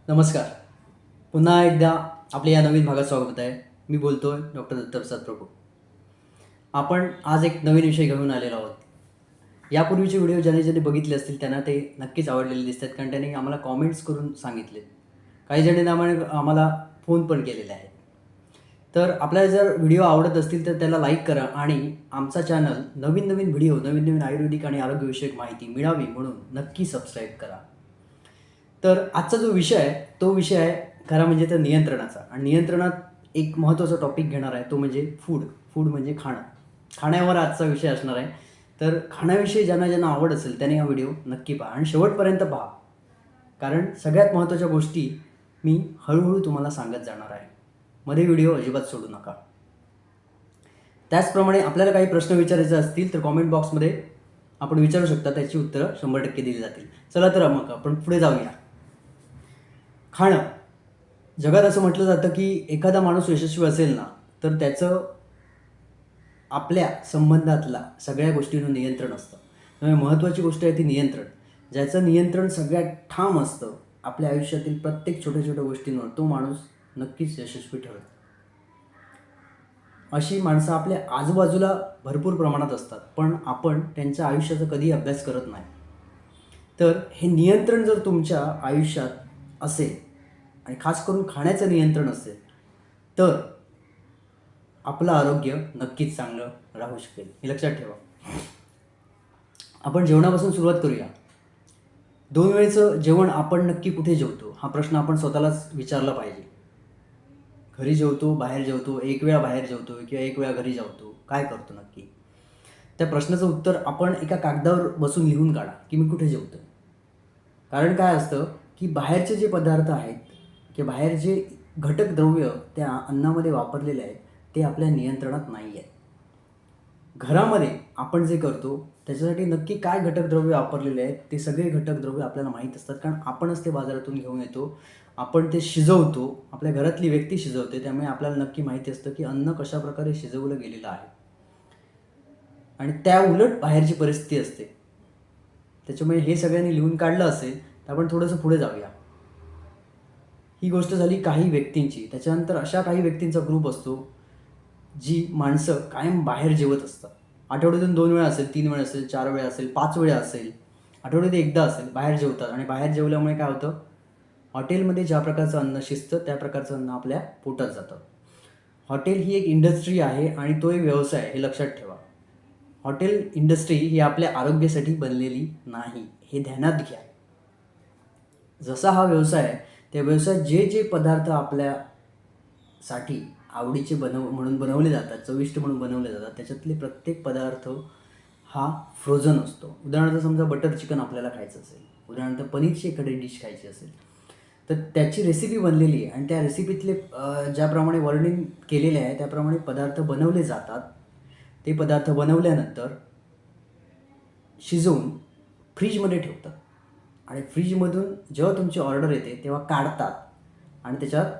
नमस्कार. पुन्हा एकदा आपल्या या नवीन भागात स्वागत आहे. मी बोलतोय डॉक्टर दत्तप्रसाद प्रभू. आपण आज एक नवीन विषय घेऊन आलेलो आहोत. यापूर्वीचे व्हिडिओ ज्याने बघितले असतील त्यांना ते नक्कीच आवडलेले दिसतात, कारण त्यांनी आम्हाला कॉमेंट्स करून सांगितले. काही जणांनी आम्हाला फोन पण केलेले आहेत. तर आपल्याला जर व्हिडिओ आवडत असतील तर त्याला लाईक करा आणि आमचा चॅनल नवीन व्हिडिओ, नवीन आयुर्वेदिक आणि आरोग्यविषयक माहिती मिळावी म्हणून नक्की सबस्क्राईब करा. तर आजचा जो विषय आहे तो विषय आहे खरा म्हणजे तर नियंत्रणाचा. आणि नियंत्रणात एक महत्त्वाचा टॉपिक घेणार आहे, तो म्हणजे फूड म्हणजे खाणं. खाण्यावर आजचा विषय असणार आहे. तर खाण्याविषयी ज्यांना आवड असेल त्याने हा व्हिडिओ नक्की पहा आणि शेवटपर्यंत पहा, कारण सगळ्यात महत्त्वाच्या गोष्टी मी हळूहळू तुम्हाला सांगत जाणार आहे. मध्ये व्हिडिओ अजिबात सोडू नका. त्याचप्रमाणे आपल्याला काही प्रश्न विचारायचे असतील तर कॉमेंट बॉक्समध्ये आपण विचारू शकता, त्याची उत्तरं 100% दिली जातील. चला तर मग आपण पुढे जाऊया. खाणं. जगात असं म्हटलं जातं की एखादा माणूस यशस्वी असेल ना तर त्याचं आपल्या संबंधातला सगळ्या गोष्टींवर नियंत्रण असतं. त्यामुळे महत्त्वाची गोष्ट आहे ती नियंत्रण. ज्याचं नियंत्रण सगळ्यात ठाम असतं आपल्या आयुष्यातील प्रत्येक छोट्या गोष्टींवर, तो माणूस नक्कीच यशस्वी ठरतो. अशी माणसं आपल्या आजूबाजूला भरपूर प्रमाणात असतात, पण आपण त्यांच्या आयुष्याचा कधीही अभ्यास करत नाही. तर हे नियंत्रण जर तुमच्या आयुष्यात असेल आणि खास करून खाण्याचं नियंत्रण असेल तर आपलं आरोग्य नक्कीच चांगलं राहू शकेल, हे लक्षात ठेवा. आपण जेवणापासून सुरुवात करूया. 2 वेळचं जेवण आपण नक्की कुठे जेवतो हा प्रश्न आपण स्वतःलाच विचारला पाहिजे. घरी जेवतो, बाहेर जेवतो, एक वेळा बाहेर जेवतो किंवा एक वेळा घरी जेवतो, काय करतो नक्की? त्या प्रश्नाचं उत्तर आपण एका कागदावर बसून लिहून काढा की मी कुठे जेवतो. कारण काय असतं की बाहेरचे जे पदार्थ आहेत किंवा बाहेर जे घटक द्रव्य त्या अन्नामध्ये वापरलेले आहेत ते आपल्या नियंत्रणात नाही आहेत. घरामध्ये आपण जे करतो त्याच्यासाठी नक्की काय घटक द्रव्य वापरलेले आहेत ते सगळे घटक द्रव्य आपल्याला माहीत असतात, कारण आपणच ते बाजारातून घेऊन येतो, आपण ते शिजवतो, आपल्या घरातली व्यक्ती शिजवते. त्यामुळे आपल्याला नक्की माहिती असतं की अन्न कशा प्रकारे शिजवलं गेलेलं आहे. आणि त्या उलट बाहेरची परिस्थिती असते. त्याच्यामुळे हे सगळ्यांनी लिहून काढलं असेल तर आपण थोडंसं पुढे जाऊया. ही गोष्ट झाली काही व्यक्तींची. त्याच्यानंतर अशा काही व्यक्तींचा ग्रुप असतो जी माणसं कायम बाहेर जेवत असतात. आठवड्यातून 2 वेळा असेल, 3 वेळा असेल, 4 वेळा असेल, 5 वेळा असेल, आठवड्यात एकदा असेल, बाहेर जेवतात. आणि बाहेर जेवल्यामुळे काय होतं, हॉटेलमध्ये ज्या प्रकारचं अन्न शिजतं त्या प्रकारचं अन्न आपल्या पोटात जातं. हॉटेल ही एक इंडस्ट्री आहे आणि तो एक व्यवसाय आहे, हे लक्षात ठेवा. हॉटेल इंडस्ट्री ही आपल्या आरोग्यासाठी बनलेली नाही, हे ध्यानात घ्या. जसा हा व्यवसाय आहे त्या व्यवसायात जे पदार्थ आपल्यासाठी आवडीचे म्हणून बनवले जातात, चविष्ट म्हणून बनवले जातात, त्याच्यातले प्रत्येक पदार्थ हा फ्रोझन असतो. उदाहरणार्थ समजा बटर चिकन आपल्याला खायचं असेल, उदाहरणार्थ पनीरची एखादी डिश खायची असेल तर त्याची रेसिपी बनलेली आहे आणि त्या रेसिपीतले ज्याप्रमाणे वर्णन केलेले आहे त्याप्रमाणे पदार्थ बनवले जातात. ते पदार्थ बनवल्यानंतर शिजवून फ्रीजमध्ये ठेवतात आणि फ्रीजमधून जेव्हा तुमची ऑर्डर येते तेव्हा काढतात आणि त्याच्यात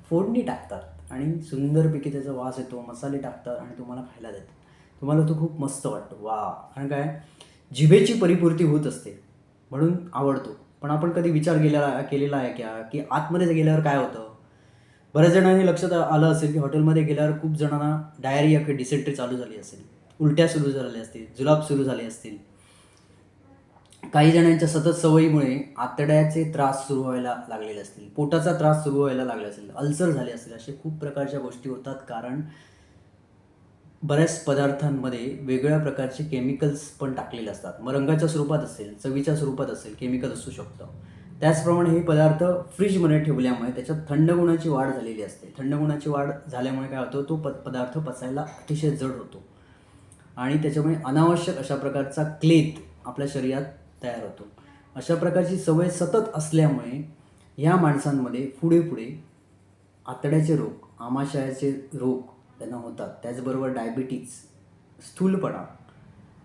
फोडणी टाकतात आणि सुंदरपैकी त्याचा वास येतो, मसाले टाकतात आणि तुम्हाला खायला देतात. तुम्हाला तो खूप मस्त वाटतो, वा. कारण काय, जिभेची परिपूर्ती होत असते म्हणून आवडतो. पण आपण कधी विचार केलेला आहे की आतमध्ये गेल्यावर काय होतं? बऱ्याच जणांनी लक्षात आलं असेल की हॉटेलमध्ये गेल्यावर खूप जणांना डायरिया किंवा डिसेंट्री चालू झाली असेल, उलट्या सुरू झाल्या असतील, जुलाब सुरू झाले असतील. काही जणांच्या सतत सवयीमुळे आतड्याचे त्रास सुरू व्हायला लागलेले असतील, पोटाचा त्रास सुरू व्हायला लागला असेल, अल्सर झाले असेल. असे खूप प्रकारच्या गोष्टी होतात, कारण बऱ्याच पदार्थांमध्ये वेगवेगळ्या प्रकारचे केमिकल्स पण टाकलेले असतात. मग रंगाच्या स्वरूपात असेल, चवीच्या स्वरूपात असेल, केमिकल असू शकतं. त्याचप्रमाणे हे पदार्थ फ्रीजमध्ये ठेवल्यामुळे त्याच्यात थंड गुणाची वाढ झालेली असते. थंड गुणाची वाढ झाल्यामुळे काय होतं, तो पदार्थ पचायला अतिशय जड होतो आणि त्याच्यामुळे अनावश्यक अशा प्रकारचा क्लेद आपल्या शरीरात तयार होतो. अशा प्रकारची सवय सतत असल्यामुळे ह्या माणसांमध्ये पुढे आतड्याचे रोग, आमाशयाचे रोग त्यांना होतात. त्याचबरोबर डायबिटीज, स्थूलपणा,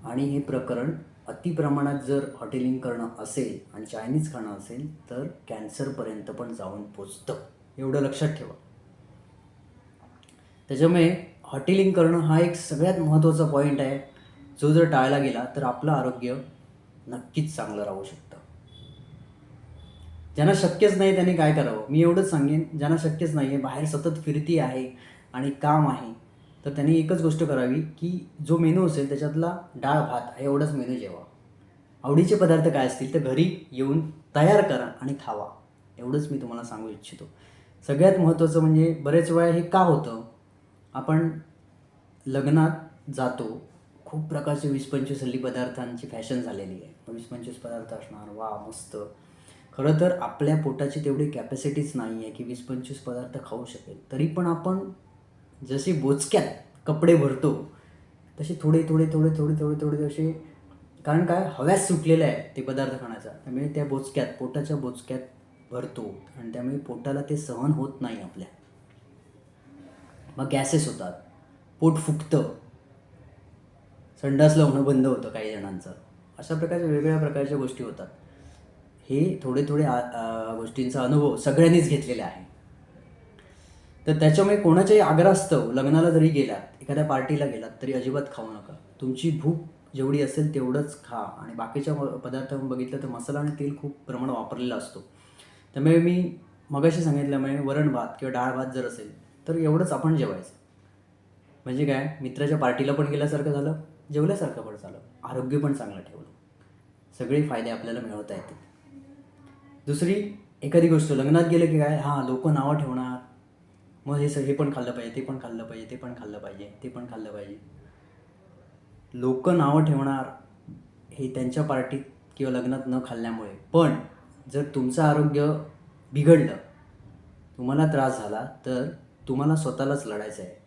आणि हे प्रकरण अतिप्रमाणात जर हॉटेलिंग करणं असेल आणि चायनीज खाणं असेल तर कॅन्सरपर्यंत पण जाऊन पोचतं, एवढं लक्षात ठेवा. त्याच्यामुळे हॉटेलिंग करणं हा एक सगळ्यात महत्त्वाचा पॉईंट आहे, जो जर टाळला गेला तर आपलं आरोग्य नक्कीच चांगलं राहू शकतं. ज्यांना शक्यच नाही त्यांनी काय करावं? मी एवढंच सांगेन, ज्यांना शक्यच नाही आहे, बाहेर सतत फिरती आहे आणि काम आहे, तर त्यांनी एकच गोष्ट करावी की जो मेनू असेल त्याच्यातला डाळ भात हा एवढाच मेनू जेवा. आवडीचे पदार्थ काय असतील तर घरी येऊन तयार करा आणि खावा. एवढंच मी तुम्हाला सांगू इच्छितो. सगळ्यात महत्त्वाचं म्हणजे बरेच वेळा हे का होतं? आपण लग्नात जातो, खूप प्रकारचे 20-25 हल्ली पदार्थांची फॅशन झालेली आहे. 20-25 पदार्थ असणार, वा मस्त. खरं तर आपल्या पोटाची तेवढी कॅपॅसिटीच नाही आहे की 20-25 पदार्थ खाऊ शकेल. तरी पण आपण जसे बोचक्यात कपडे भरतो तसे थोडे थोडे थोडे थोडे थोडे थोडे असे, कारण काय हव्यास सुटलेला आहे ते पदार्थ खाण्याचा, त्यामुळे त्या बोचक्यात पोटाच्या बोचक्यात भरतो आणि त्यामुळे पोटाला ते सहन होत नाही आपल्या. मग गॅसेस होतात, पोट फुगतं, संडासला होणं बंद होतं काही जणांचं. अशा प्रकारच्या वेगवेगळ्या प्रकारच्या गोष्टी होतात. हे थोडे थोडे गोष्टींचा अनुभव सगळ्यांनीच घेतलेला आहे. तर त्याच्यामुळे कोणाच्याही आग्रहास्तव लग्नाला जरी गेलात, एखाद्या पार्टीला गेलात तरी अजिबात खाऊ नका. तुमची भूक जेवढी असेल तेवढंच खा. आणि बाकीच्या पदार्थांवर बघितलं तर मसाला आणि तेल खूप प्रमाण वापरलेला असतो. त्यामुळे मी मगाशी सांगितल्यामुळे वरण भात किंवा डाळ भात जर असेल तर एवढंच आपण जेवायचं. म्हणजे काय, मित्राच्या पार्टीला पण गेल्यासारखं झालं, जेवल्यासारखं पण झालं, आरोग्य पण चांगलं ठेवलं, सगळे फायदे आपल्याला मिळवता येतील. दुसरी एखादी गोष्ट, लग्नात गेलं की काय, हां लोक नावं ठेवणार, मग हे पण खाल्लं पाहिजे, ते पण खाल्लं पाहिजे, ते पण खाल्लं पाहिजे, ते पण खाल्लं पाहिजे. लोक नावं ठेवणार हे त्यांच्या पार्टीत किंवा लग्नात न खाल्ल्यामुळे. पण जर तुमचं आरोग्य बिघडलं, तुम्हाला त्रास झाला, तर तुम्हाला स्वतःलाच लढायचं आहे.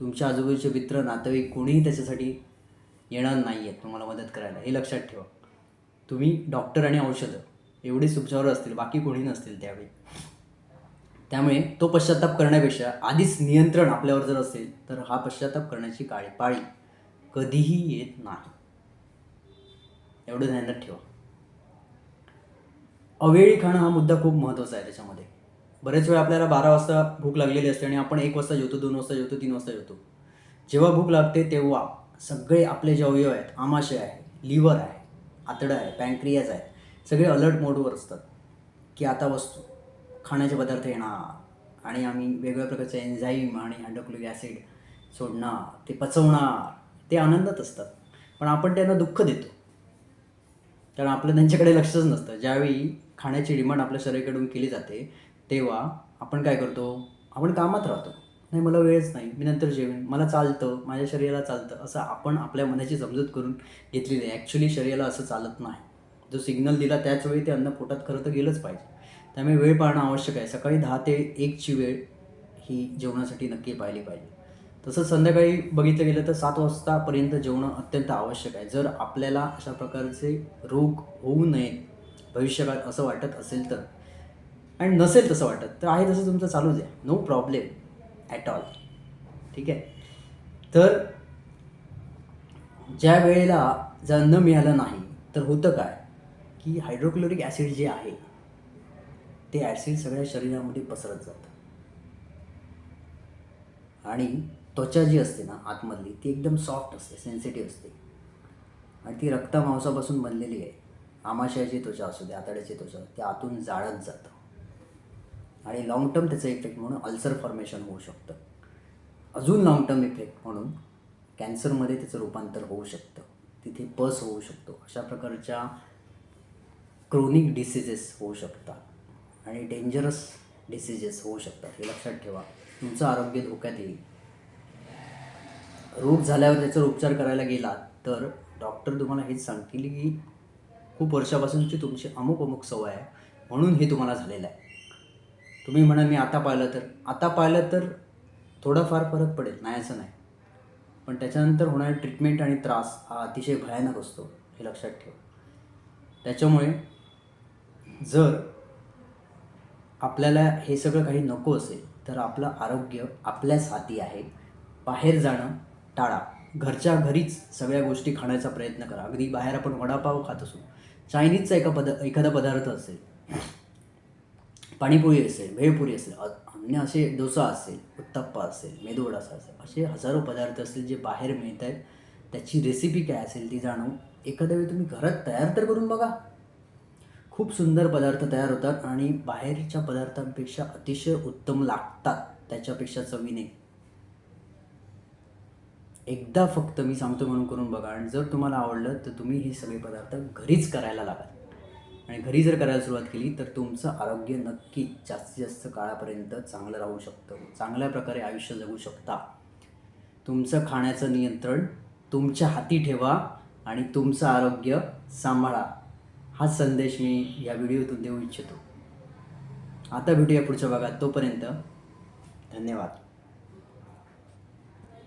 तुमच्या आजूबाजूचे मित्र, नातेवाईक कोणीही त्याच्यासाठी येणार नाही आहेत तुम्हाला मदत करायला, हे लक्षात ठेवा. तुम्ही डॉक्टर आणि औषधं एवढेच तुमच्यावर असतील, बाकी कोणी नसतील त्यावेळी. त्यामुळे तो पश्चाताप करण्यापेक्षा आधीच नियंत्रण आपल्यावर जर असेल तर हा पश्चाताप करण्याची पाळी कधीही येत नाही. एवढं ध्यानात ठेवा. अवेळी खाणं हा मुद्दा खूप महत्त्वाचा आहे. त्याच्यामध्ये बरेच वेळा आपल्याला 12 वाजता भूक लागलेली असते आणि आपण 1 वाजता जेवतो, 2 वाजता जेवतो, 3 वाजता जेवतो. जेव्हा भूक लागते तेव्हा सगळे आपले जे अवयव आहेत, आमाशय आहे, लिव्हर आहे, आतडं आहे, पॅनक्रियाज आहे, सगळे अलर्ट मोडवर असतात की आता वस्तू खाण्याचे पदार्थ येणार आणि आम्ही वेगवेगळ्या प्रकारचे एन्झाईम आणि हायड्रोक्लोरिक ॲसिड सोडणार, ते पचवणार, ते आनंदात असतात. पण आपण त्यांना दुःख देतो, कारण आपलं त्यांच्याकडे लक्षच नसतं. ज्यावेळी खाण्याची डिमांड आपल्या शरीराकडून केली जाते तेव्हा आपण काय करतो, आपण कामात राहतो. नाही, मला वेळच नाही, मी नंतर जेवेन, मला चालतं, माझ्या शरीराला चालतं, असं आपण आपल्या मनाची समजूत करून घेतलेली आहे. ॲक्च्युली शरीराला असं चालत नाही. जो सिग्नल दिला त्याच वेळी ते अन्न पोटात खरं तर गेलंच पाहिजे. त्यामुळे वेळ पाळणं आवश्यक आहे. सकाळी 10 ते 1ची वेळ ही जेवणासाठी नक्की पाळली पाहिजे. तसंच संध्याकाळी बघितलं गेलं तर 7 वाजतापर्यंत जेवणं अत्यंत आवश्यक आहे. जर आपल्याला अशा प्रकारचे रोग होऊ नयेत भविष्यकाळात असं वाटत असेल तर, आणि नसेल तसं वाटत तर आहे तसं तुमचं चालू द्या, नो प्रॉब्लेम ॲट ऑल. ठीक आहे. तर ज्या वेळेला जर अन्न मिळालं नाही तर होतं काय की हायड्रोक्लोरिक ॲसिड जे आहे ते ॲसिड सगळ्या शरीरामध्ये पसरत जातं आणि त्वचा जी असते ना आतमधली ती एकदम सॉफ्ट असते, सेन्सिटिव्ह असते आणि ती रक्ता मांसापासून बनलेली आहे. आमाशयाची त्वचा असू दे, आतड्याची त्वचा, ते आतून जाळत जातं आणि लाँग टर्म त्याचा इफेक्ट म्हणून अल्सर फॉर्मेशन होऊ शकतं. अजून लाँग टर्म इफेक्ट म्हणून कॅन्सरमध्ये त्याचं रूपांतर होऊ शकतं, तिथे पस होऊ शकतो. अशा प्रकारच्या क्रोनिक डिसीजेस होऊ शकतात आणि डेंजरस डिसीजेस होऊ शकतात. हे लक्षात ठेवा. तुमचं आरोग्य धोक्यात येईल. रोग झाल्यावर त्याच्यावर उपचार करायला गेलात तर डॉक्टर तुम्हाला हेच सांगतील की खूप वर्षापासूनची तुमची अमुक सवय आहे म्हणून हे तुम्हाला झालेलं आहे. तुम्ही म्हणाल मी आता पाहिलं तर थोडाफार फरक पडेल, नाही असं नाही, पण त्याच्यानंतर होणारी ट्रीटमेंट आणि त्रास हा अतिशय भयानक असतो, हे लक्षात ठेवा. त्याच्यामुळे जर आपल्याला हे सगळं काही नको असेल तर आपलं आरोग्य आपल्याच हाती आहे. बाहेर जाणं टाळा, घरच्या घरीच सगळ्या गोष्टी खाण्याचा प्रयत्न करा. अगदी बाहेर आपण वडापाव खात असू, चायनीजचा एखादा पदार्थ असेल, पाणीपुरी असेल, भेळपुरी असेल, अन्य असे डोसा असेल, उत्तप्पा असेल, मेदूवडा असेल, असे हजारो पदार्थ असतील जे बाहेर मिळत आहेत. त्याची रेसिपी काय असेल ती जाणून एखाद्या वेळी तुम्ही घरात तयार तर करून बघा. खूप सुंदर पदार्थ तयार होतात आणि बाहेरच्या पदार्थांपेक्षा अतिशय उत्तम लागतात, त्याच्यापेक्षा चवीने. एकदा फक्त मी सांगतो म्हणून करून बघा आणि जर तुम्हाला आवडलं तर तुम्ही हे सगळे पदार्थ घरीच करायला लागाल. आणि घरी जर करायला सुरुवात केली तर तुमचं आरोग्य नक्की जास्तीत जास्त काळापर्यंत चांगलं राहू शकतं. चांगल्या प्रकारे आयुष्य जगू शकता. तुमचं खाण्याचं नियंत्रण तुमच्या हाती ठेवा आणि तुमचं आरोग्य सांभाळा. हा संदेश मी या व्हिडिओतून देऊ इच्छितो. आता भेटूया पुढच्या भागात. तोपर्यंत धन्यवाद.